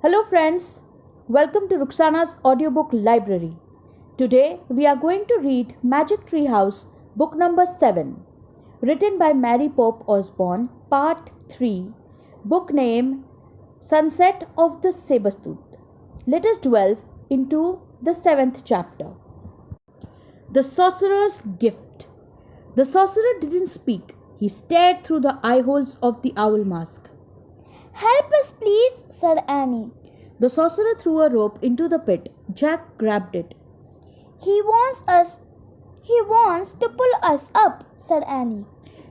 Hello friends, welcome to Ruksanaas Audiobook Library. Today we are going to read Magic TreeHouse, book number 7, written by Mary Pope Osborne, part 3, book name Sunset of the Sabertooth. Let us delve into the 7th chapter. The Sorcerers Gift. The sorcerer didn't speak. He stared through the eye holes of the owl mask. "Help us, please," said Annie. The sorcerer threw a rope into the pit. Jack grabbed it. He wants to pull us up," said Annie.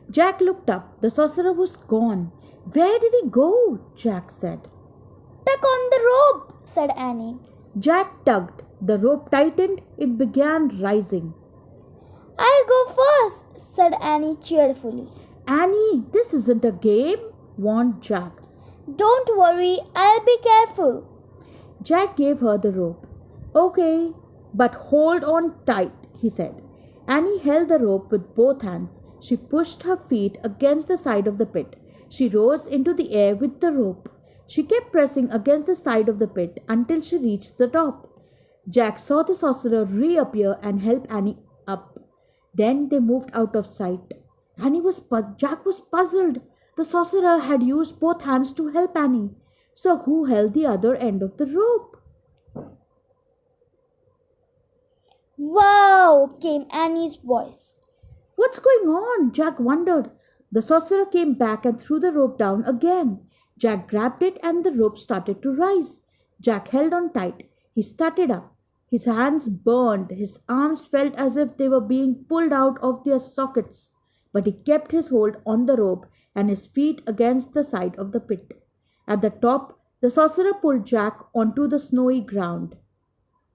Jack looked up. The sorcerer was gone. Where did he go? Jack said. "Tug on the rope," said Annie. Jack tugged. The rope tightened. It began rising. "I'll go first," said Annie cheerfully. Annie, this isn't a game, warned Jack. "Don't worry, I'll be careful." Jack gave her the rope. Okay, but hold on tight, he said. Annie held the rope with both hands. She pushed her feet against the side of the pit. She rose into the air with the rope. She kept pressing against the side of the pit until she reached the top. Jack saw the sorcerer reappear and help Annie up. Then they moved out of sight. Jack was puzzled. The sorcerer had used both hands to help Annie. So who held the other end of the rope? "Wow!" came Annie's voice. What's going on? Jack wondered. The sorcerer came back and threw the rope down again. Jack grabbed it and the rope started to rise. Jack held on tight. He started up. His hands burned. His arms felt as if they were being pulled out of their sockets. But he kept his hold on the rope and his feet against the side of the pit. At the top, the sorcerer pulled Jack onto the snowy ground.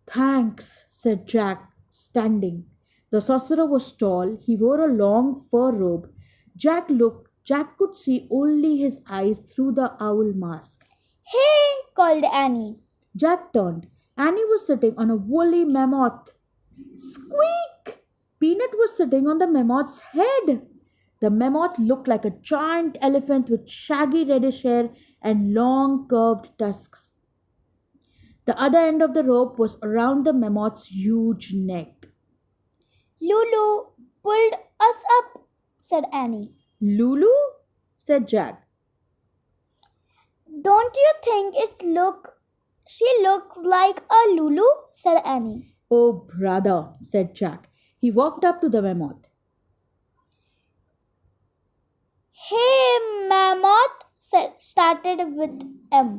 Thanks, said Jack, standing. The sorcerer was tall. He wore a long fur robe. Jack looked. Jack could see only his eyes through the owl mask. "Hey!" called Annie. Jack turned. Annie was sitting on a woolly mammoth. Squeak! Peanut was sitting on the mammoth's head. The mammoth looked like a giant elephant with shaggy reddish hair and long curved tusks. The other end of the rope was around the mammoth's huge neck. "Lulu pulled us up," said Annie. Lulu? Said Jack. "Don't you think she looks like a Lulu?" said Annie. Oh, brother, said Jack. He walked up to the mammoth. "Hey, mammoth," started with M.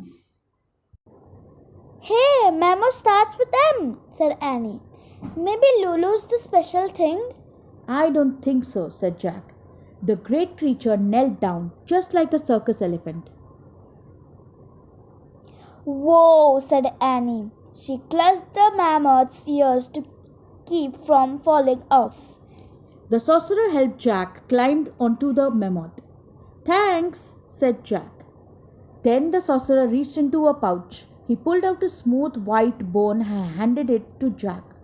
"Hey, mammoth starts with M," said Annie. "Maybe Lulu's the special thing?" I don't think so, said Jack. The great creature knelt down, just like a circus elephant. "Whoa," said Annie. She clutched the mammoth's ears to keep from falling off. The sorcerer helped Jack climb onto the mammoth. Thanks, said Jack. Then the sorcerer reached into a pouch. He pulled out a smooth white bone and handed it to Jack.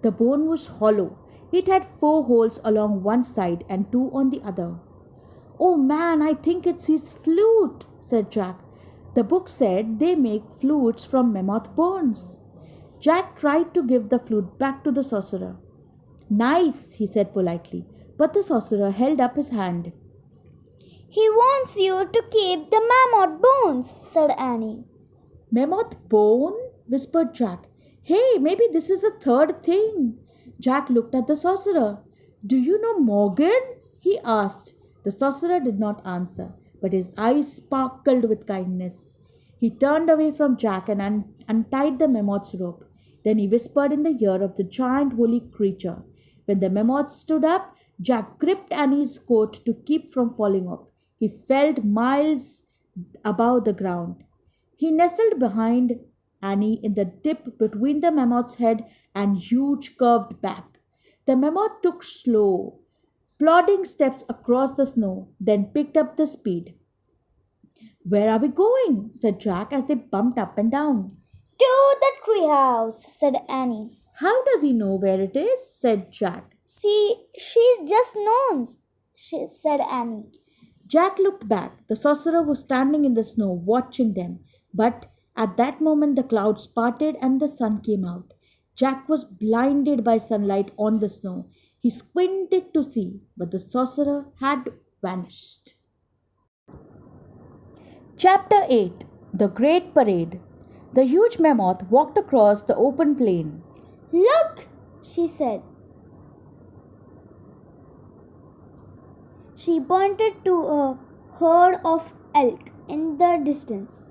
The bone was hollow. It had 4 holes along one side and 2 on the other. Oh man, I think it's his flute, said Jack. The book said they make flutes from mammoth bones. Jack tried to give the flute back to the sorcerer. Nice, he said politely, but the sorcerer held up his hand. "He wants you to keep the mammoth bones," said Annie. Mammoth bone? Whispered Jack. Hey, maybe this is the third thing. Jack looked at the sorcerer. Do you know Morgan? He asked. The sorcerer did not answer, but his eyes sparkled with kindness. He turned away from Jack and untied the mammoth's rope. Then he whispered in the ear of the giant woolly creature. When the mammoth stood up, Jack gripped Annie's coat to keep from falling off. He felt miles above the ground. He nestled behind Annie in the dip between the mammoth's head and huge curved back. The mammoth took slow, plodding steps across the snow, then picked up the speed. Where are we going? Said Jack as they bumped up and down. "To the treehouse," said Annie. How does he know where it is? Said Jack. "See, she's just knows," said Annie. Jack looked back. The sorcerer was standing in the snow watching them, but At that moment, the clouds parted and the sun came out. Jack was blinded by sunlight on the snow. He squinted to see, but the sorcerer had vanished. Chapter 8 The Great Parade. The huge mammoth walked across the open plain. Look, she said. She pointed to a herd of elk in the distance.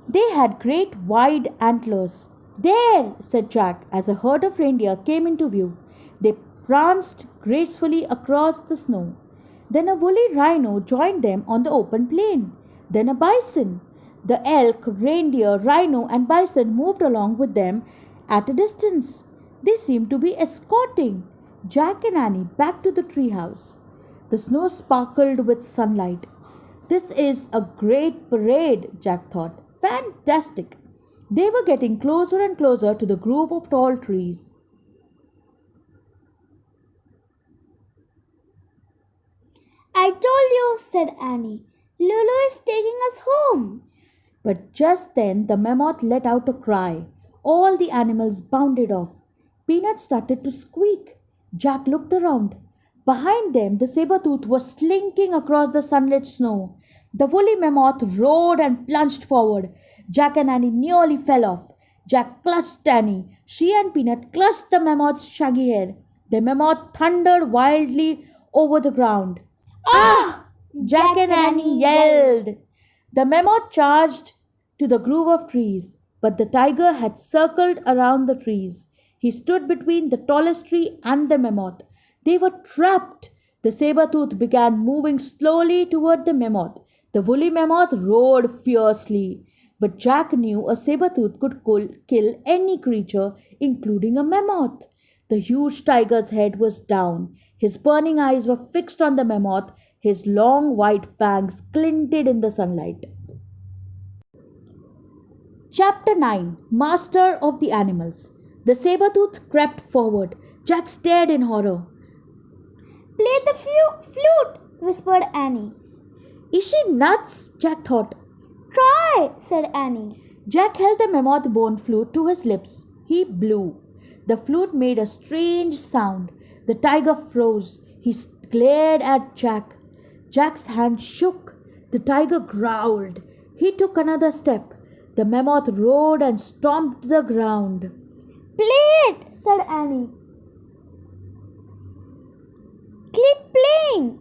They had great wide antlers. There, said Jack, as a herd of reindeer came into view. They pranced gracefully across the snow. Then a woolly rhino joined them on the open plain. Then a bison. The elk, reindeer, rhino, and bison moved along with them at a distance. They seemed to be escorting Jack and Annie back to the treehouse. The snow sparkled with sunlight. This is a great parade, Jack thought. Fantastic! They were getting closer and closer to the grove of tall trees. I told you, said Annie. Lulu is taking us home. But just then the mammoth let out a cry. All the animals bounded off. Peanut started to squeak. Jack looked around. Behind them, the Sabertooth was slinking across the sunlit snow. The woolly mammoth roared and plunged forward. Jack and Annie nearly fell off. Jack clutched Annie. She and Peanut clutched the mammoth's shaggy head. The mammoth thundered wildly over the ground. Ah! Jack and Annie yelled. The mammoth charged to the grove of trees, but the tiger had circled around the trees. He stood between the tallest tree and the mammoth. They were trapped. The Sabertooth began moving slowly toward the mammoth. The woolly mammoth roared fiercely. But Jack knew a Sabertooth could kill any creature, including a mammoth. The huge tiger's head was down. His burning eyes were fixed on the mammoth. His long white fangs glinted in the sunlight. Chapter 9 Master of the Animals. The Sabertooth crept forward. Jack stared in horror. Play the flute, whispered Annie. Is she nuts? Jack thought. Try, said Annie. Jack held the mammoth bone flute to his lips. He blew. The flute made a strange sound. The tiger froze. He glared at Jack. Jack's hand shook. The tiger growled. He took another step. The mammoth roared and stomped the ground. Play it, said Annie. Keep playing.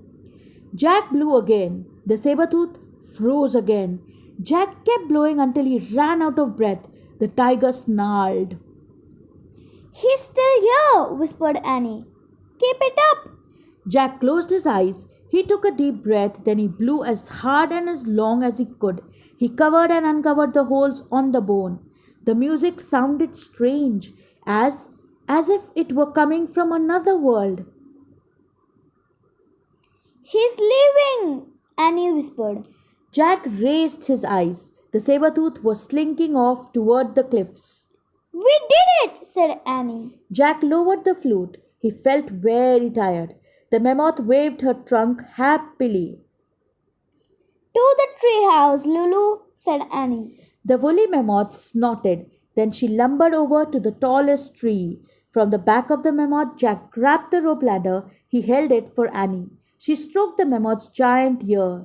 Jack blew again. The Sabertooth froze again. Jack kept blowing until he ran out of breath. The tiger snarled. He's still here, whispered Annie. Keep it up. Jack closed his eyes. He took a deep breath, then he blew as hard and as long as he could. He covered and uncovered the holes on the bone. The music sounded strange, as if it were coming from another world. He's leaving, Annie whispered. Jack raised his eyes. The Sabertooth was slinking off toward the cliffs. We did it, said Annie. Jack lowered the flute. He felt very tired. The mammoth waved her trunk happily. To the treehouse, Lulu, said Annie. The woolly mammoth snorted. Then she lumbered over to the tallest tree. From the back of the mammoth, Jack grabbed the rope ladder. He held it for Annie. She stroked the mammoth's giant ear.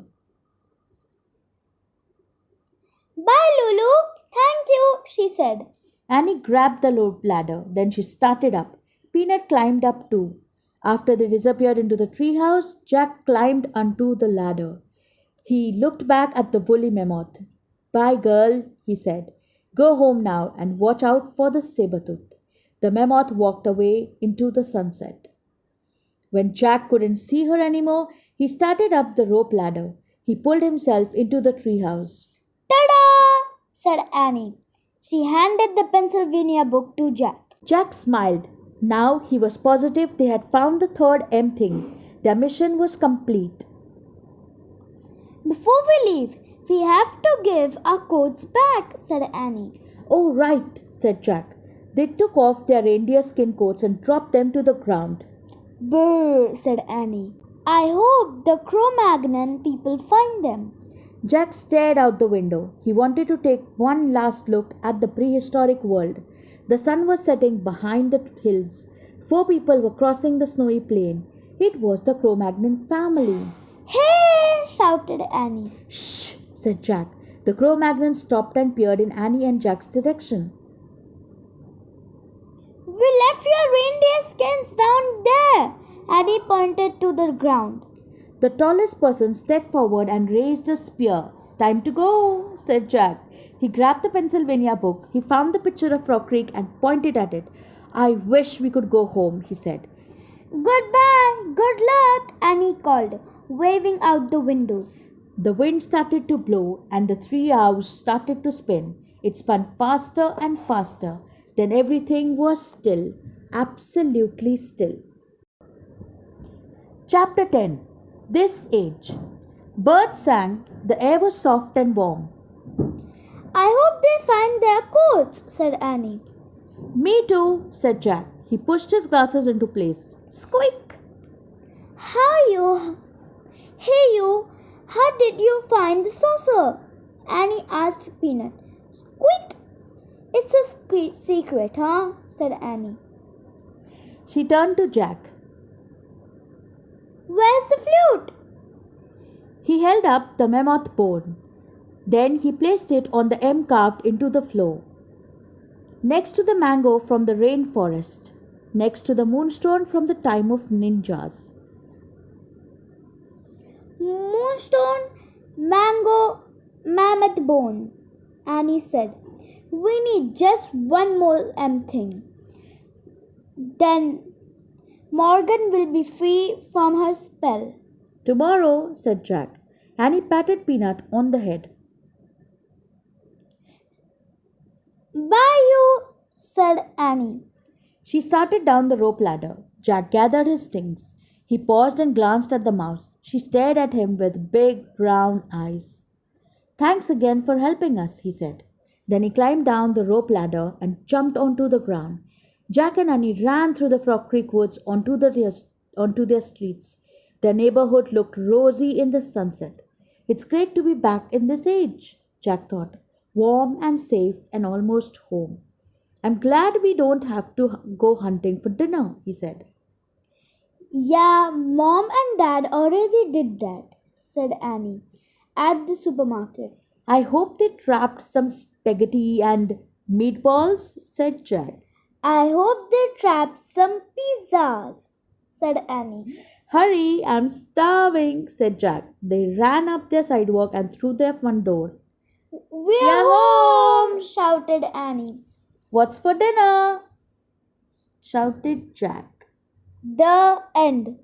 Bye, Lulu. Thank you, she said. Annie grabbed the rope ladder. Then she started up. Peanut climbed up too. After they disappeared into the treehouse, Jack climbed onto the ladder. He looked back at the woolly mammoth. Bye, girl, he said. Go home now and watch out for the Sabertooth. The mammoth walked away into the sunset. When Jack couldn't see her anymore, he started up the rope ladder. He pulled himself into the treehouse. Ta-da! Said Annie. She handed the Pennsylvania book to Jack. Jack smiled. Now he was positive they had found the third M thing. Their mission was complete. Before we leave, we have to give our coats back, said Annie. Oh, right, said Jack. They took off their reindeer skin coats and dropped them to the ground. Brr, said Annie. I hope the Cro-Magnon people find them. Jack stared out the window. He wanted to take one last look at the prehistoric world. The sun was setting behind the hills. 4 people were crossing the snowy plain. It was the Cro-Magnon family. Hey! Shouted Annie. Shh, said Jack. The Cro-Magnon stopped and peered in Annie and Jack's direction. We left your reindeer skins down there. Annie pointed to the ground. The tallest person stepped forward and raised a spear. Time to go, said Jack. He grabbed the Pennsylvania book. He found the picture of Rock Creek and pointed at it. I wish we could go home, he said. Goodbye. Good luck, Annie called, waving out the window. The wind started to blow and the TreeHouse started to spin. It spun faster and faster. Then everything was still, absolutely still. Chapter 10. This Age. Birds sang. The air was soft and warm. I hope they find their coats, said Annie. Me too, said Jack. He pushed his glasses into place. Squeak! How did you find the saucer? Annie asked Peanut. Squeak! It's a secret, huh? Said Annie. She turned to Jack. Where's the flute? He held up the mammoth bone. Then he placed it on the M carved into the floor. Next to the mango from the rainforest. Next to the moonstone from the time of ninjas. Moonstone, mango, mammoth bone, Annie said. We need just one more M thing. Then Morgan will be free from her spell. Tomorrow, said Jack. Annie patted Peanut on the head. Bye, you, said Annie. She started down the rope ladder. Jack gathered his things. He paused and glanced at the mouse. She stared at him with big brown eyes. Thanks again for helping us, he said. Then he climbed down the rope ladder and jumped onto the ground. Jack and Annie ran through the Frog Creek woods onto their streets. Their neighborhood looked rosy in the sunset. It's great to be back in this age, Jack thought. Warm and safe and almost home. I'm glad we don't have to go hunting for dinner, he said. Yeah, Mom and Dad already did that, said Annie, at the supermarket. I hope they trapped some spaghetti and meatballs, said Jack. I hope they trapped some pizzas, said Annie. Hurry, I'm starving, said Jack. They ran up their sidewalk and through their front door. We're home, shouted Annie. What's for dinner? Shouted Jack. The end.